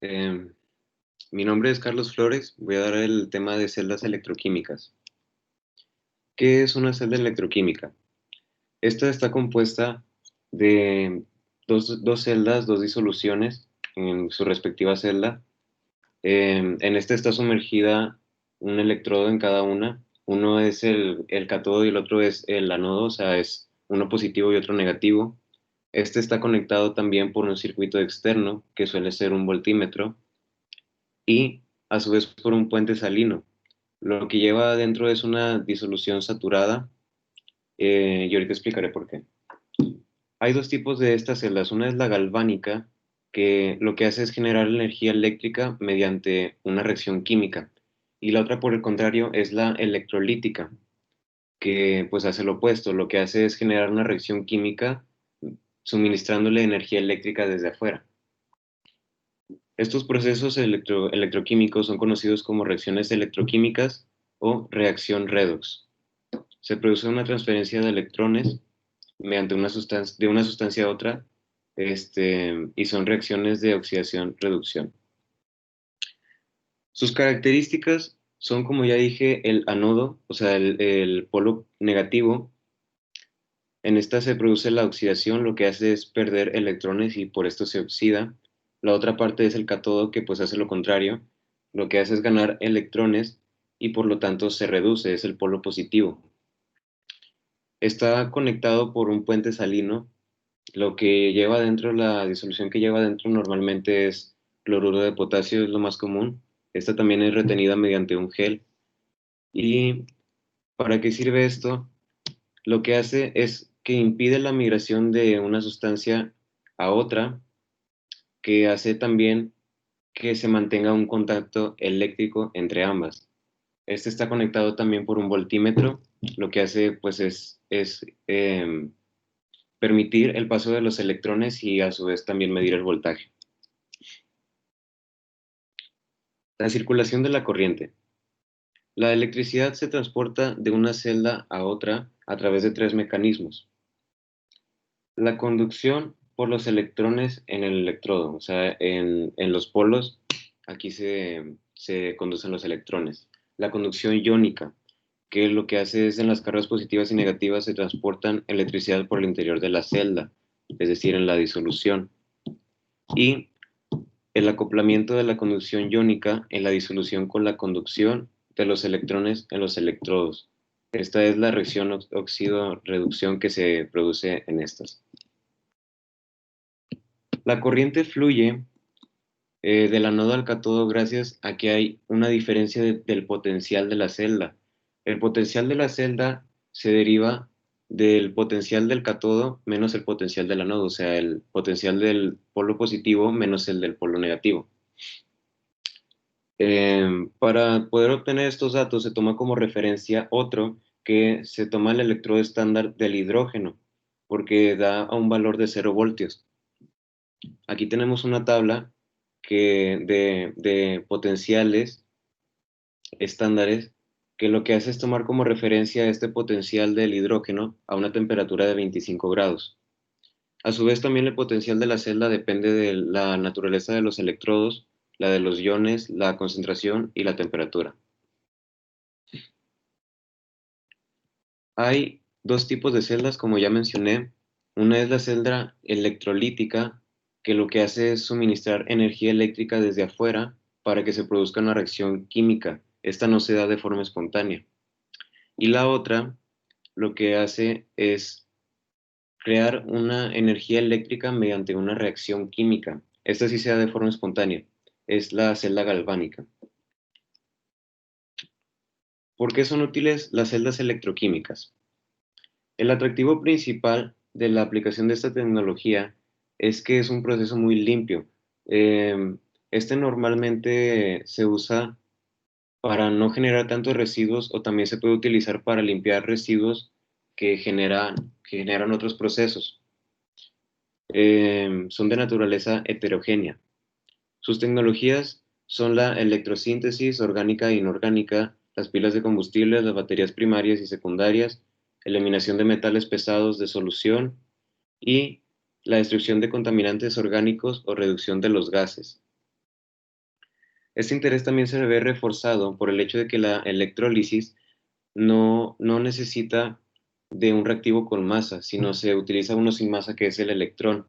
Em, Mi nombre es Carlos Flores. Voy a dar el tema de celdas electroquímicas. ¿Qué es una celda electroquímica? Esta está compuesta de dos celdas, dos disoluciones en su respectiva celda. En esta está sumergida un electrodo en cada una. Uno es el cátodo y el otro es el ánodo, o sea, es uno positivo y otro negativo. Este está conectado también por un circuito externo, que suele ser un voltímetro, y a su vez por un puente salino. Lo que lleva adentro es una disolución saturada, y ahorita explicaré por qué. Hay dos tipos de estas celdas. Una es la galvánica, que lo que hace es generar energía eléctrica mediante una reacción química. Y la otra, por el contrario, es la electrolítica, que pues hace lo opuesto. Lo que hace es generar una reacción química suministrándole energía eléctrica desde afuera. Estos procesos electroquímicos son conocidos como reacciones electroquímicas o reacción redox. Se produce una transferencia de electrones mediante de una sustancia a otra, y son reacciones de oxidación-reducción. Sus características son, como ya dije, el ánodo, o sea, el polo negativo. En esta se produce la oxidación, lo que hace es perder electrones y por esto se oxida. La otra parte es el cátodo, que pues hace lo contrario, lo que hace es ganar electrones y por lo tanto se reduce, es el polo positivo. Está conectado por un puente salino. Lo que lleva dentro, la disolución que lleva dentro normalmente es cloruro de potasio, es lo más común. Esta también es retenida mediante un gel. ¿Y para qué sirve esto? Lo que hace es que impide la migración de una sustancia a otra, que hace también que se mantenga un contacto eléctrico entre ambas. Este está conectado también por un voltímetro. Lo que hace pues es permitir el paso de los electrones y a su vez también medir el voltaje. La circulación de la corriente. La electricidad se transporta de una celda a otra a través de tres mecanismos. La conducción por los electrones en el electrodo, o sea, en los polos, aquí se conducen los electrones. La conducción iónica, que lo que hace es en las cargas positivas y negativas se transportan electricidad por el interior de la celda, es decir, en la disolución. Y el acoplamiento de la conducción iónica en la disolución con la conducción de los electrones en los electrodos. Esta es la reacción óxido-reducción que se produce en estas. La corriente fluye del ánodo al cátodo gracias a que hay una diferencia del potencial de la celda. El potencial de la celda se deriva del potencial del cátodo menos el potencial del ánodo, o sea, el potencial del polo positivo menos el del polo negativo. Para poder obtener estos datos se toma como referencia otro, que se toma el electrodo estándar del hidrógeno, porque da a un valor de 0 voltios. Aquí tenemos una tabla de potenciales estándares, que lo que hace es tomar como referencia este potencial del hidrógeno a una temperatura de 25 grados. A su vez, también el potencial de la celda depende de la naturaleza de los electrodos, la de los iones, la concentración y la temperatura. Hay dos tipos de celdas, como ya mencioné. Una es la celda electrolítica, que lo que hace es suministrar energía eléctrica desde afuera para que se produzca una reacción química. Esta no se da de forma espontánea. Y la otra, lo que hace es crear una energía eléctrica mediante una reacción química. Esta sí se da de forma espontánea. Es la celda galvánica. ¿Por qué son útiles las celdas electroquímicas? El atractivo principal de la aplicación de esta tecnología es que es un proceso muy limpio. Este normalmente se usa para no generar tantos residuos, o también se puede utilizar para limpiar residuos que generan otros procesos. Son de naturaleza heterogénea. Sus tecnologías son la electrosíntesis orgánica e inorgánica, las pilas de combustible, las baterías primarias y secundarias, eliminación de metales pesados de solución y la destrucción de contaminantes orgánicos o reducción de los gases. Este interés también se ve reforzado por el hecho de que la electrólisis no necesita de un reactivo con masa, sino se utiliza uno sin masa que es el electrón.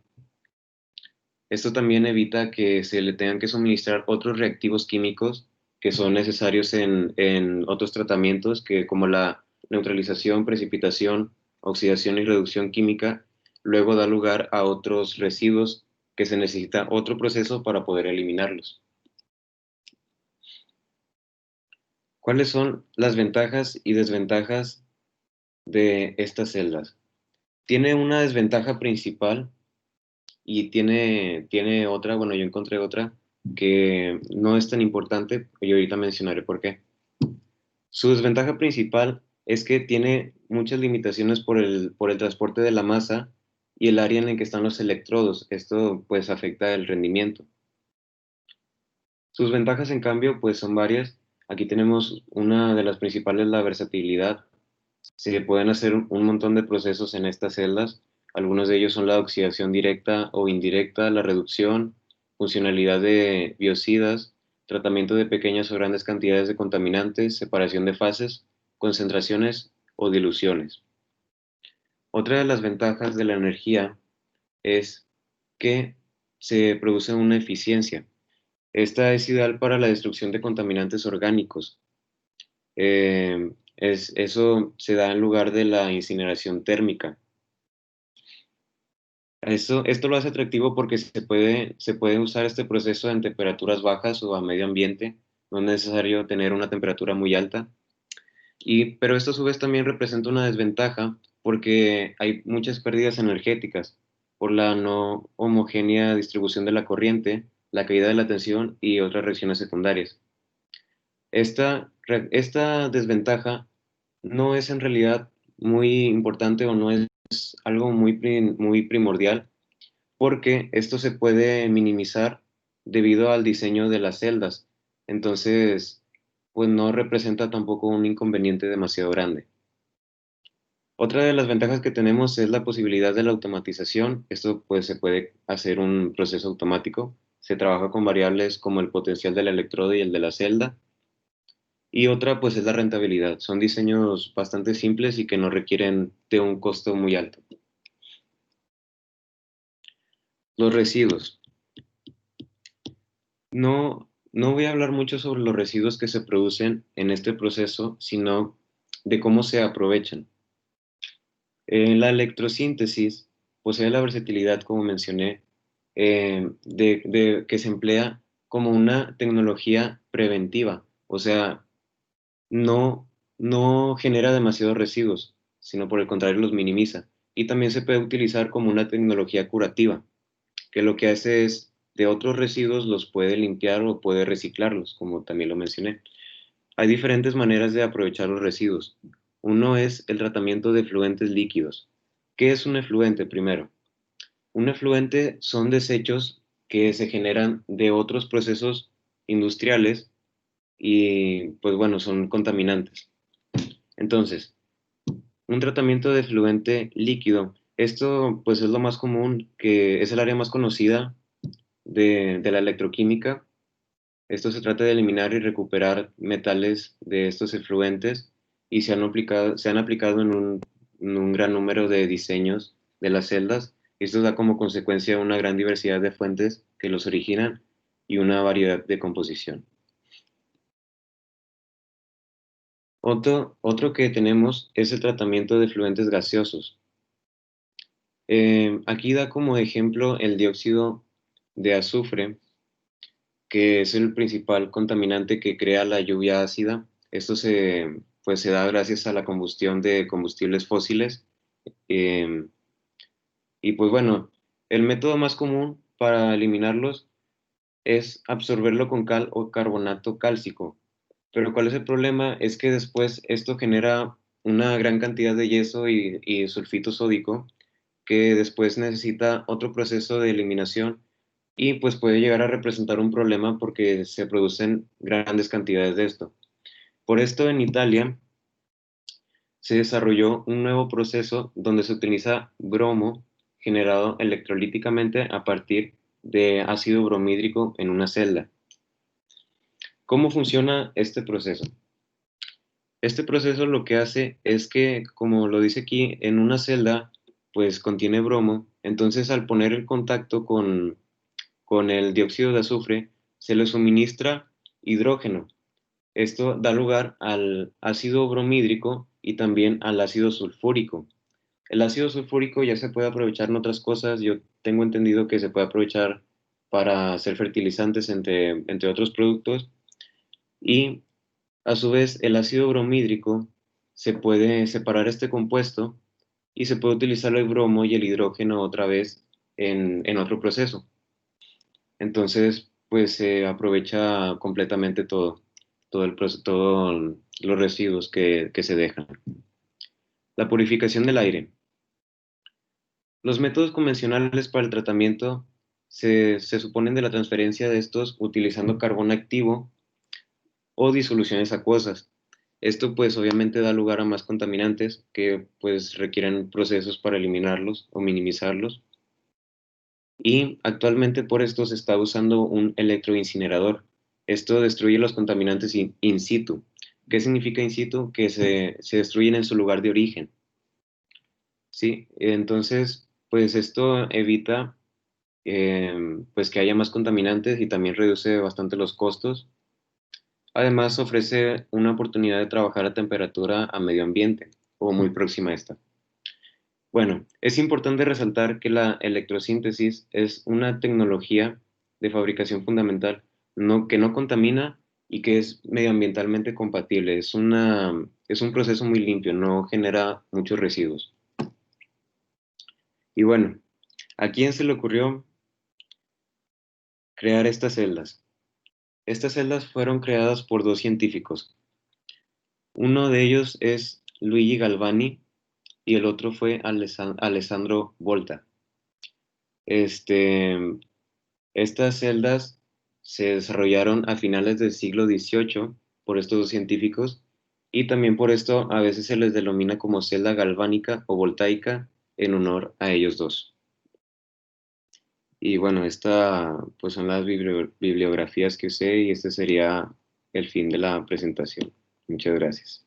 Esto también evita que se le tengan que suministrar otros reactivos químicos que son necesarios en otros tratamientos, que como la neutralización, precipitación, oxidación y reducción química, luego da lugar a otros residuos que se necesita otro proceso para poder eliminarlos. ¿Cuáles son las ventajas y desventajas de estas celdas? Tiene una desventaja principal y tiene otra, bueno, yo encontré otra que no es tan importante y ahorita mencionaré por qué. Su desventaja principal es que tiene muchas limitaciones por el transporte de la masa y el área en el que están los electrodos. Esto pues afecta el rendimiento. Sus ventajas, en cambio, pues son varias. Aquí tenemos una de las principales, la versatilidad. Se pueden hacer un montón de procesos en estas celdas. Algunos de ellos son la oxidación directa o indirecta, la reducción, funcionalidad de biocidas, tratamiento de pequeñas o grandes cantidades de contaminantes, separación de fases, concentraciones o diluciones. Otra de las ventajas de la energía es que se produce una eficiencia. Esta es ideal para la destrucción de contaminantes orgánicos. Eso se da en lugar de la incineración térmica. Esto lo hace atractivo porque se puede usar este proceso en temperaturas bajas o a medio ambiente. No es necesario tener una temperatura muy alta. Pero esto a su vez también representa una desventaja porque hay muchas pérdidas energéticas por la no homogénea distribución de la corriente, la caída de la tensión y otras reacciones secundarias. Esta desventaja no es en realidad muy importante o no es algo muy primordial porque esto se puede minimizar debido al diseño de las celdas. Entonces, pues no representa tampoco un inconveniente demasiado grande. Otra de las ventajas que tenemos es la posibilidad de la automatización. Esto pues se puede hacer un proceso automático. Se trabaja con variables como el potencial del electrodo y el de la celda. Y otra pues es la rentabilidad. Son diseños bastante simples y que no requieren de un costo muy alto. Los residuos. No voy a hablar mucho sobre los residuos que se producen en este proceso, sino de cómo se aprovechan. La electrosíntesis posee la versatilidad, como mencioné, que se emplea como una tecnología preventiva, o sea, no, no genera demasiados residuos, sino por el contrario los minimiza. Y también se puede utilizar como una tecnología curativa, que lo que hace es de otros residuos los puede limpiar o puede reciclarlos, como también lo mencioné. Hay diferentes maneras de aprovechar los residuos. Uno es el tratamiento de efluentes líquidos. ¿Qué es un efluente primero? Un efluente son desechos que se generan de otros procesos industriales y pues bueno, son contaminantes. Entonces, un tratamiento de efluente líquido. Esto pues es lo más común, que es el área más conocida de la electroquímica. Esto se trata de eliminar y recuperar metales de estos efluentes y se han aplicado en un gran número de diseños de las celdas. Esto da como consecuencia una gran diversidad de fuentes que los originan y una variedad de composición. Otro que tenemos es el tratamiento de fluentes gaseosos. Aquí da como ejemplo el dióxido de azufre, que es el principal contaminante que crea la lluvia ácida. Esto pues se da gracias a la combustión de combustibles fósiles. eh, y pues bueno, el método más común para eliminarlos es absorberlo con cal o carbonato cálcico. Pero ¿cuál es el problema? Es que después esto genera una gran cantidad de yeso y sulfito sódico que después necesita otro proceso de eliminación y pues puede llegar a representar un problema porque se producen grandes cantidades de esto. Por esto en Italia se desarrolló un nuevo proceso donde se utiliza bromo generado electrolíticamente a partir de ácido bromhídrico en una celda. ¿Cómo funciona este proceso? Este proceso lo que hace es que, como lo dice aquí, en una celda, pues contiene bromo, entonces al poner el contacto con el dióxido de azufre, se le suministra hidrógeno. Esto da lugar al ácido bromhídrico y también al ácido sulfúrico. El ácido sulfúrico ya se puede aprovechar en otras cosas. Yo tengo entendido que se puede aprovechar para hacer fertilizantes entre otros productos. Y a su vez, el ácido bromhídrico se puede separar este compuesto y se puede utilizar el bromo y el hidrógeno otra vez en otro proceso. Entonces, pues se aprovecha completamente todos los residuos que se dejan. La purificación del aire. Los métodos convencionales para el tratamiento se suponen de la transferencia de estos utilizando carbón activo o disoluciones acuosas. Esto pues obviamente da lugar a más contaminantes que pues requieren procesos para eliminarlos o minimizarlos. Y actualmente por esto se está usando un electroincinerador. Esto destruye los contaminantes in situ. ¿Qué significa in situ? Que se destruyen en su lugar de origen. Sí, entonces pues esto evita pues que haya más contaminantes y también reduce bastante los costos. Además, ofrece una oportunidad de trabajar a temperatura a medio ambiente o muy próxima a esta. Bueno, es importante resaltar que la electrosíntesis es una tecnología de fabricación fundamental que no contamina y que es medioambientalmente compatible. Es un proceso muy limpio, no genera muchos residuos. Y bueno, ¿a quién se le ocurrió crear estas celdas? Estas celdas fueron creadas por dos científicos. Uno de ellos es Luigi Galvani y el otro fue Alessandro Volta. Este, estas celdas se desarrollaron a finales del siglo XVIII por estos dos científicos y también por esto a veces se les denomina como celda galvánica o voltaica en honor a ellos dos. Y bueno, esta pues son las bibliografías que usé y este sería el fin de la presentación. Muchas gracias.